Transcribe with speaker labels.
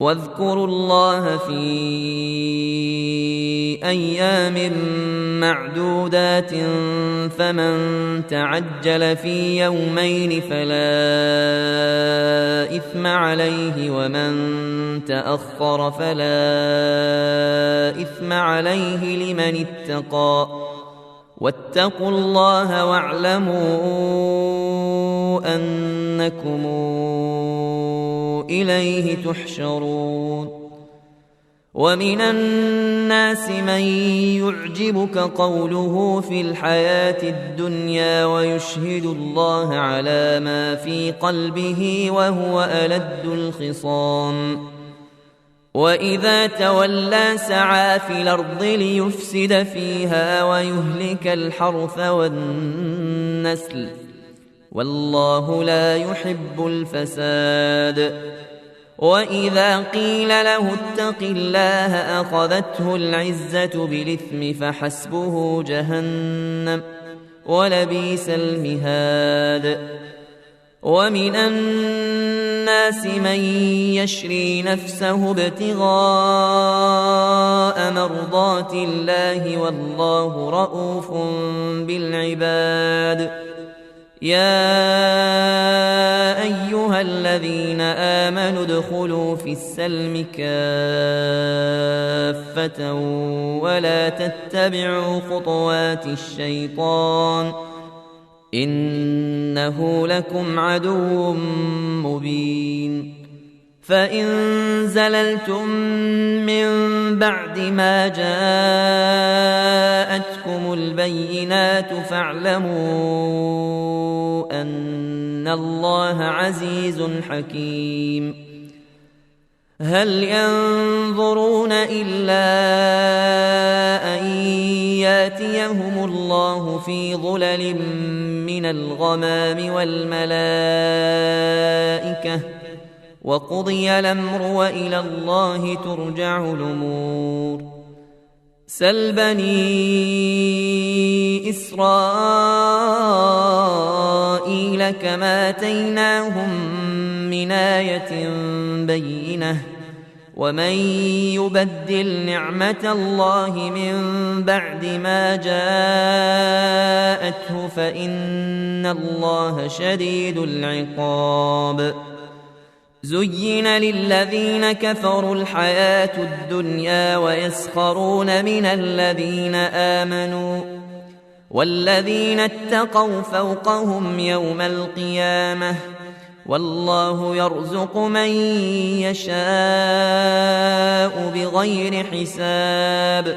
Speaker 1: واذكروا الله في أيام معدودات فمن تعجل في يومين فلا إثم عليه ومن تأخر فلا إثم عليه لمن اتقى واتقوا الله واعلموا أنكم إليه تحشرون ومن الناس من يعجبك قوله في الحياة الدنيا ويشهد الله على ما في قلبه وهو ألد الخصام وإذا تولى سعى في الأرض ليفسد فيها ويهلك الحرث والنسل والله لا يحب الفساد وإذا قيل له اتق الله أخذته العزة بالإثم فحسبه جهنم ولبئس المهاد ومن الناس من يشري نفسه ابتغاء مرضات الله والله رؤوف بالعباد يا أيها الذين آمنوا ادخلوا في السلم كافة ولا تتبعوا خطوات الشيطان إنه لكم عدو مبين فإن زللتم من بعد ما جاءتكم البينات فاعلموا أن الله عزيز حكيم هل ينظرون إلا أن ياتيهم الله في ظلل من الغمام والملائكة وقضي الأمر وإلى الله ترجع الأمور سل بني إسرائيل كما آتيناهم من آية بينة ومن يبدل نعمة الله من بعد ما جاءته فإن الله شديد العقاب زين للذين كفروا الحياة الدنيا ويسخرون من الذين آمنوا والذين اتقوا فوقهم يوم القيامة والله يرزق من يشاء بغير حساب